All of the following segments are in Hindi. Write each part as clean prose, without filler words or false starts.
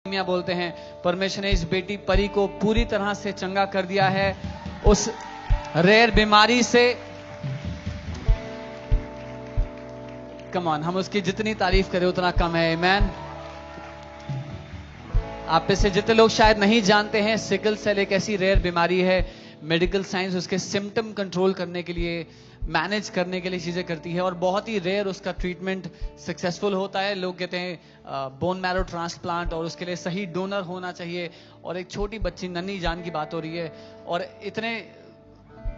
मियां बोलते हैं परमेश्वर ने इस बेटी परी को पूरी तरह से चंगा कर दिया है उस रेयर बीमारी से। कम ऑन, हम उसकी जितनी तारीफ करें उतना कम है। आमीन। आप में से जितने लोग शायद नहीं जानते हैं, सिकल सेल एक ऐसी रेयर बीमारी है, मेडिकल साइंस उसके सिम्टम कंट्रोल करने के लिए, मैनेज करने के लिए चीजें करती है और बहुत ही रेयर उसका ट्रीटमेंट सक्सेसफुल होता है। लोग कहते हैं बोन मैरो ट्रांसप्लांट, और उसके लिए सही डोनर होना चाहिए। और एक छोटी बच्ची नन्ही जान की बात हो रही है और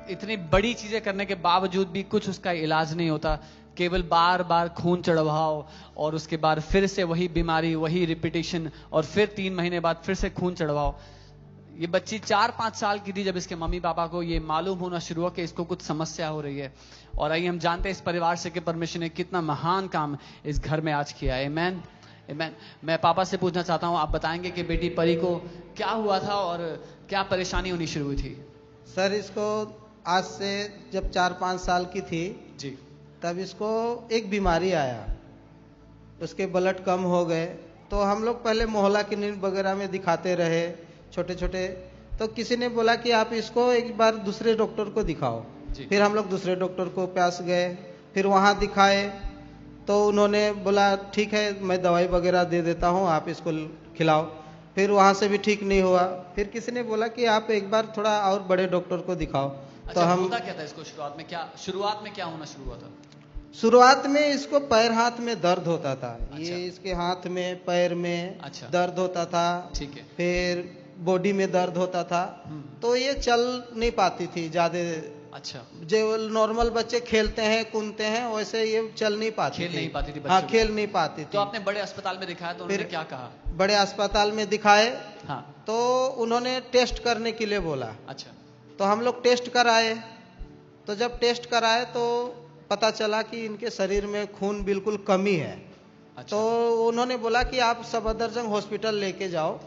इतनी बड़ी चीजें करने के बावजूद भी कुछ उसका इलाज नहीं होता। केवल बार बार खून चढ़वाओ और उसके बाद फिर से वही बीमारी, वही रिपीटिशन, और फिर 3 महीने बाद फिर से खून चढ़वाओ। ये बच्ची 4-5 साल की थी जब इसके मम्मी पापा को ये मालूम होना शुरू हुआ कि इसको कुछ समस्या हो रही है। और आइए हम जानते हैं इस परिवार से कि परमेश्वर ने कितना महान काम इस घर में आज किया है। आमीन, आमीन। मैं पापा से पूछना चाहता हूं, आप बताएंगे कि बेटी परी को क्या हुआ था और क्या परेशानी होनी शुरू हुई थी? सर, इसको आज से जब 4-5 साल की थी जी, तब इसको एक बीमारी आया, उसके ब्लड कम हो गए। तो हम लोग पहले मोहल्ला क्लिनिक वगैरह में दिखाते रहे छोटे छोटे, तो किसी ने बोला कि आप इसको एक बार दूसरे डॉक्टर को दिखाओ। फिर हम लोग दूसरे डॉक्टर को पास गए, फिर वहाँ दिखाए तो उन्होंने बोला ठीक है मैं दवाई वगैरह दे देता हूँ, आप इसको खिलाओ। फिर वहाँ से भी ठीक नहीं हुआ, फिर किसी ने बोला कि आप एक बार थोड़ा और बड़े डॉक्टर को दिखाओ। अच्छा, तो हम होता क्या था इसको शुरुआत में, क्या होना शुरू हुआ था? शुरुआत में इसको पैर हाथ में दर्द होता था। अच्छा। ये इसके हाथ में पैर में अच्छा। दर्द होता था। ठीक है। फिर बॉडी में दर्द होता था। तो ये चल नहीं पाती थी ज्यादा। अच्छा, जो नॉर्मल बच्चे खेलते हैं कूदते हैं वैसे ये चल नहीं पाती खेल थी। नहीं पाती थी हाँ, बच्चों खेल नहीं पाती थी। तो आपने बड़े अस्पताल में दिखाया तो उन्होंने फिर क्या कहा? बड़े अस्पताल में दिखाए। हाँ। तो उन्होंने टेस्ट करने के लिए बोला। अच्छा। तो हम लोग टेस्ट कराए। तो जब टेस्ट कराए तो पता चला कि इनके शरीर में खून बिल्कुल कमी है। अच्छा। तो उन्होंने बोला कि आप सफदरजंग हॉस्पिटल लेके जाओ,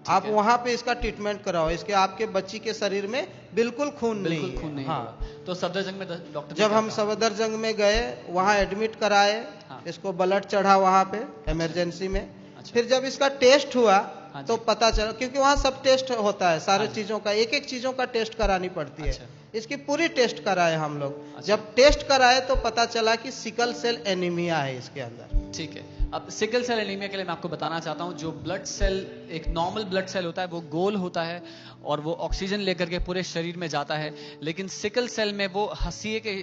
आप वहाँ पे इसका ट्रीटमेंट कराओ, इसके आपके बच्ची के शरीर में बिल्कुल खून नहीं है। हाँ। तो सफदरजंग में डॉक्टर जब हम सफदरजंग में गए, वहाँ एडमिट कराए। हाँ। इसको ब्लड चढ़ा वहाँ पे इमरजेंसी में। अच्छा। फिर जब इसका टेस्ट हुआ हाँ तो जी। पता चला, क्योंकि वहाँ सब टेस्ट होता है, सारे हाँ जी। चीजों का, एक एक चीजों का टेस्ट करानी पड़ती है। अच्छा। इसकी पूरी टेस्ट कराए हम लोग। अच्छा। जब टेस्ट कराए तो पता चला कि सिकल सेल एनीमिया है इसके अंदर। ठीक है। अब सिकल सेल एनीमिया के लिए मैं आपको बताना चाहता हूं, जो ब्लड सेल, एक नॉर्मल ब्लड सेल होता है वो गोल होता है और वो ऑक्सीजन लेकर के पूरे शरीर में जाता है, लेकिन सिकल सेल में वो हंसिए के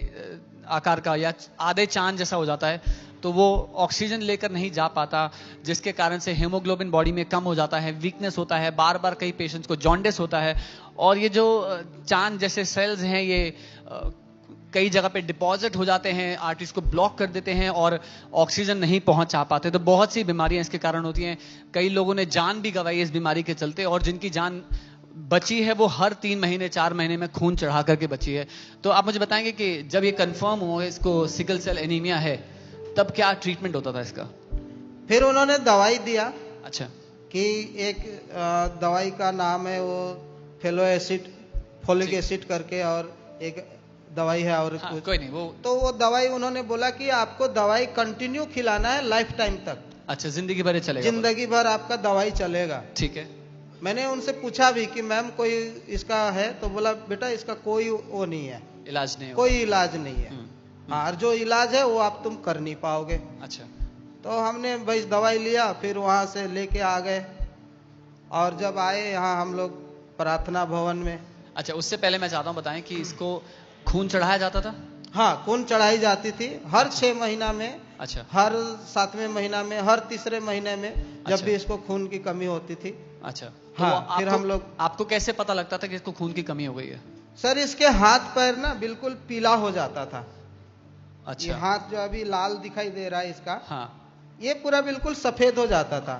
आकार का या आधे चांद जैसा हो जाता है, तो वो ऑक्सीजन लेकर नहीं जा पाता, जिसके कारण से हीमोग्लोबिन बॉडी में कम हो जाता है, वीकनेस होता है, बार बार कई पेशेंट्स को जॉन्डिस होता है। और ये जो चांद जैसे सेल्स हैं ये कई जगह पे डिपॉजिट हो जाते हैं, आर्टरीज को ब्लॉक कर देते हैं और ऑक्सीजन नहीं पहुंचा पाते। तो बहुत सी बीमारियां इसके कारण होती हैं। कई लोगों ने जान भी गंवाई इस बीमारी के चलते, और जिनकी जान बची है वो हर 3 महीने 4 महीने में खून चढ़ा करके बची है। तो आप मुझे बताएंगे कि जब ये कंफर्म हो इसको सिकल सेल एनीमिया है, तब क्या ट्रीटमेंट होता था इसका? फिर उन्होंने दवाई दिया। अच्छा। कि एक दवाई का नाम है वो फेलो एसिड, फोलिक एसिड करके, और एक दवाई है और हाँ, कुछ। कोई नहीं, वो तो वो दवाई उन्होंने बोला कि आपको दवाई कंटिन्यू खिलाना है लाइफ टाइम तक। अच्छा, जिंदगी भर चलेगा? जिंदगी भर आपका दवाई चलेगा। ठीक है। मैंने उनसे पूछा भी कि मैम कोई इसका है, तो बोला बेटा इसका कोई वो नहीं है, इलाज नहीं कोई इलाज नहीं है। हाँ, और जो इलाज है वो आप तुम कर नहीं पाओगे। अच्छा। तो हमने भाई दवाई लिया, फिर वहाँ से लेके आ गए, और जब आए यहाँ हम लोग प्रार्थना भवन में। अच्छा, उससे पहले मैं चाहता हूँ बताएं कि इसको खून चढ़ाया जाता था? हाँ, खून चढ़ाई जाती थी हर 6 महीना में। अच्छा। हर 7वें महीना में, हर 3रे महीने में, जब अच्छा। भी इसको खून की कमी होती थी। अच्छा। हाँ, फिर हम लोग, आपको कैसे पता लगता था कि इसको खून की कमी हो गई है? सर इसके हाथ पैर ना बिल्कुल पीला हो जाता था। अच्छा। ये हाथ जो अभी लाल दिखाई दे रहा है इसका, हाँ। ये पूरा बिल्कुल सफेद हो जाता था।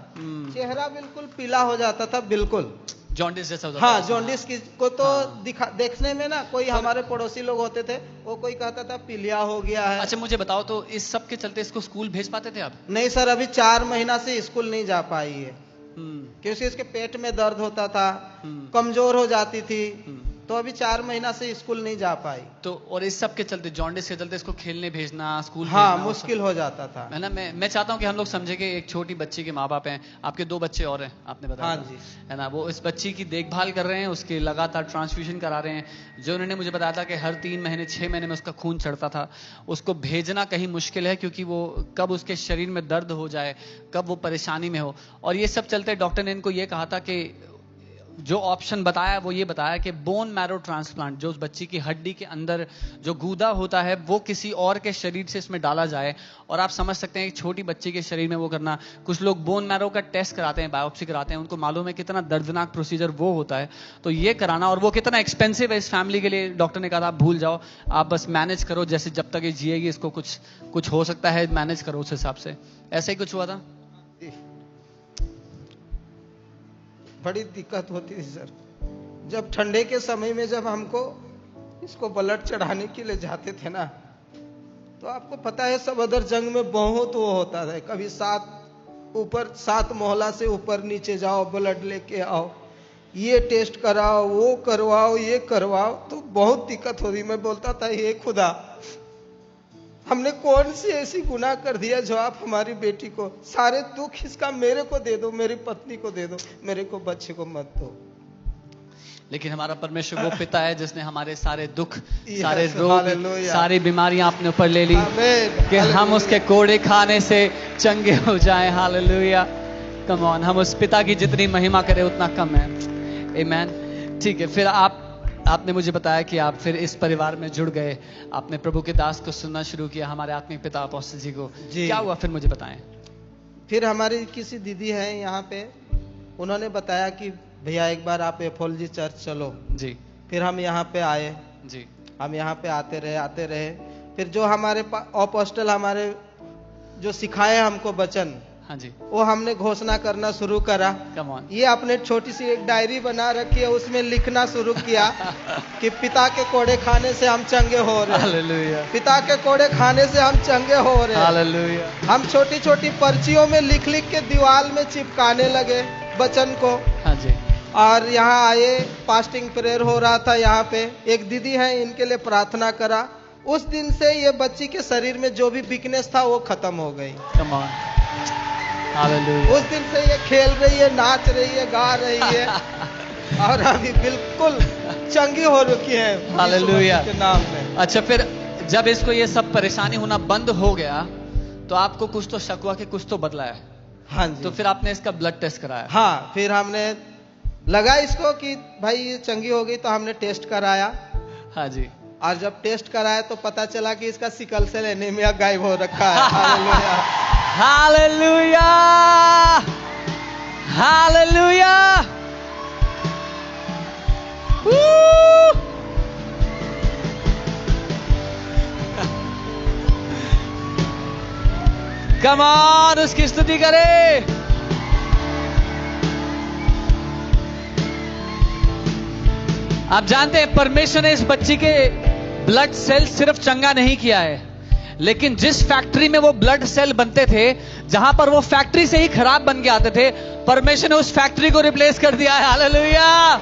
चेहरा बिल्कुल पीला हो जाता था, बिल्कुल जॉन्डिस जैसा हो जाता हाँ, था। जॉन्डिस की को तो हाँ। देखने में ना, कोई हमारे पड़ोसी लोग होते थे, वो कोई कहता था पीलिया हो गया है। अच्छा, मुझे बताओ तो इस सब के चलते इसको स्कूल भेज पाते थे आप? नहीं सर, अभी 4 महीना से स्कूल नहीं जा पाई है, क्योंकि इसके पेट में दर्द होता था, कमजोर हो जाती थी। तो अभी 4 महीना से स्कूल नहीं जा पाई। तो और इस सब के चलते, जॉन्डिस के चलते इसको खेलने भेजना, स्कूल हाँ, भेजना, मुश्किल हो जाता था। है ना। मैं चाहता हूँ कि हम लोग समझे कि एक छोटी बच्ची के माँ बाप हैं, आपके 2 बच्चे और हैं, आपने बताया हाँ था, जी। है ना। वो इस बच्ची की देखभाल कर रहे हैं, उसके लगातार ट्रांसफ्यूजन करा रहे हैं। जो उन्होंने मुझे बताया था कि हर 3 महीने 6 महीने में उसका खून चढ़ता था। उसको भेजना कहीं मुश्किल है, क्योंकि वो कब उसके शरीर में दर्द हो जाए, कब वो परेशानी में हो। और ये सब चलते डॉक्टर ने इनको ये कहा था कि जो ऑप्शन बताया वो ये बताया कि बोन मैरो ट्रांसप्लांट, जो उस बच्ची की हड्डी के अंदर जो गूदा होता है वो किसी और के शरीर से इसमें डाला जाए। और आप समझ सकते हैं एक छोटी बच्ची के शरीर में वो करना। कुछ लोग बोन मैरो का टेस्ट कराते हैं, बायोप्सी कराते हैं, उनको मालूम है कितना दर्दनाक प्रोसीजर वो होता है। तो ये कराना, और वो कितना एक्सपेंसिव है इस फैमिली के लिए। डॉक्टर ने कहा था आप भूल जाओ, आप बस मैनेज करो, जैसे जब तक ये जिएगी इसको कुछ हो सकता है, मैनेज करो उस हिसाब से। ऐसा ही कुछ हुआ था। बड़ी दिक्कत होती थी सर। जब ठंडे के समय में जब हमको इसको ब्लड चढ़ाने के लिए जाते थे ना, तो आपको पता है सफदरजंग में बहुत वो होता था। कभी 7 मोहल्ला से ऊपर नीचे जाओ, ब्लड लेके आओ, ये टेस्ट कराओ, वो करवाओ, ये करवाओ, तो बहुत दिक्कत होती। मैं बोलता था हे खुदा, हमने कौन सी ऐसी गुनाह कर दिया जो आप हमारी बेटी को, सारे दुख इसका मेरे को दे दो, मेरी पत्नी को दे दो, मेरे को बच्चे को मत दो। लेकिन हमारा परमेश्वर वो पिता है जिसने हमारे सारे दुख, सारे रोग, सारी बीमारियां अपने ऊपर ले ली कि हम उसके कोड़े खाने से चंगे हो जाएं। Hallelujah, come on. हम उस पिता की जितनी महिमा करें उतना कम है। आमीन। ठीक है, फिर आपने मुझे बताया कि आप फिर इस परिवार में जुड़ गए, आपने प्रभु के दास को सुनना शुरू किया, हमारे आत्मिक पिता अपोस्टल जी को। क्या हुआ फिर मुझे बताएं। फिर हमारी किसी दीदी है यहाँ पे, उन्होंने बताया कि भैया एक बार आप एफोलजी चर्च चलो जी। फिर हम यहाँ पे आए जी। हम यहाँ पे आते रहे। फिर जो हमारे अपोस्टल हमारे जो सिखाए हमको वचन, हाँ जी, वो हमने घोषणा करना शुरू करा। Come on. ये अपने छोटी सी एक डायरी बना रखी है, उसमें लिखना शुरू किया कि पिता के कोड़े खाने से हम चंगे हो रहे हैं। हालेलुया। पिता के कोड़े खाने से हम चंगे हो रहे हैं। हालेलुया। हम छोटी छोटी पर्चियों में लिख के दीवार में चिपकाने लगे वचन को। हाँ जी। और यहाँ आए, फास्टिंग प्रेयर हो रहा था यहाँ पे, एक दीदी है, इनके लिए प्रार्थना करा। उस दिन से ये बच्ची के शरीर में जो भी वीकनेस था वो खत्म हो गई। Come on. हालेलुया। उस दिन से ये खेल रही है, नाच रही है, गा रही है और अभी बिल्कुल चंगी हो रखी है। हालेलुया के नाम में। अच्छा, फिर जब इसको ये सब परेशानी होना बंद हो गया तो आपको कुछ तो शक हुआ कि कुछ तो बदला है। हाँ जी। तो फिर आपने इसका ब्लड टेस्ट कराया। हाँ, फिर हमने लगा इसको कि भाई ये चंगी हो गई, तो हमने टेस्ट कराया। हाँ जी। और जब टेस्ट कराया तो पता चला कि इसका सिकल सेल एनीमिया गायब हो रखा है। Hallelujah. Hallelujah. Hallelujah. Come on, उसकी स्तुति करें। आप जानते हैं परमेश्वर ने इस बच्ची के ब्लड सेल सिर्फ चंगा नहीं किया है, लेकिन जिस फैक्ट्री में वो ब्लड सेल बनते थे, जहां पर वो फैक्ट्री से ही खराब बन के आते थे, परमेश्वर ने उस फैक्ट्री को रिप्लेस कर दिया है। हालेलुया।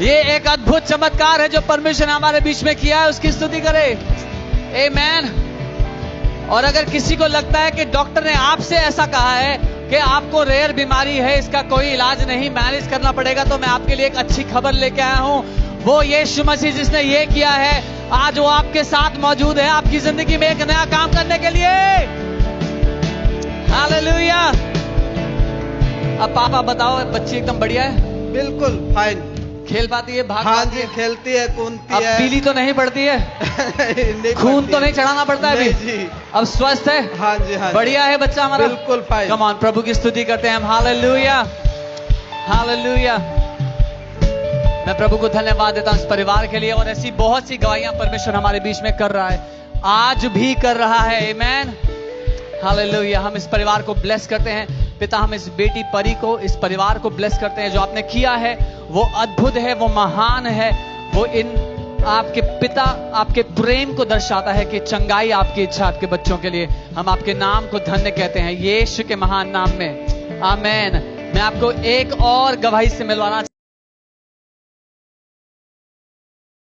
ये एक अद्भुत चमत्कार है जो परमेश्वर ने हमारे बीच में किया है। उसकी स्तुति करें। आमीन। और अगर किसी को लगता है कि डॉक्टर ने आपसे ऐसा कहा है कि आपको रेयर बीमारी है, इसका कोई इलाज नहीं, मैनेज करना पड़ेगा, तो मैं आपके लिए एक अच्छी खबर लेके आया हूं। वो यीशु मसीह जिसने ये किया है, आज वो आपके साथ मौजूद है आपकी जिंदगी में एक नया काम करने के लिए। हालेलुया। अब पापा बताओ, बच्ची एकदम बढ़िया है? बिल्कुल फाइन। खेल पाती है, भाग हाँ पाती जी, है, खेलती है, कूदती अब है। पीली तो नहीं पड़ती है? खून तो नहीं चढ़ाना पड़ता है अभी? जी। अब स्वस्थ है? हाँ जी, हाँ। बढ़िया है बच्चा हमारा? बिल्कुल फाइन। कम ऑन, प्रभु की स्तुति करते हैं हम। हालेलुया। हालेलुया। मैं प्रभु को धन्यवाद देता हूं इस परिवार के लिए, और ऐसी बहुत सी गवाहियां परमेश्वर हमारे बीच में कर रहा है, आज भी कर रहा है। आमीन। हालेलुया। हम इस परिवार को ब्लेस करते हैं पिता। हम इस बेटी परी को, इस परिवार को ब्लेस करते हैं। जो आपने किया है वो अद्भुत है, वो महान है, वो इन आपके पिता, आपके प्रेम को दर्शाता है कि चंगाई आपकी इच्छा आपके बच्चों के लिए। हम आपके नाम को धन्य कहते हैं यीशु के महान नाम में। आमीन। मैं आपको एक और गवाही से मिलवाना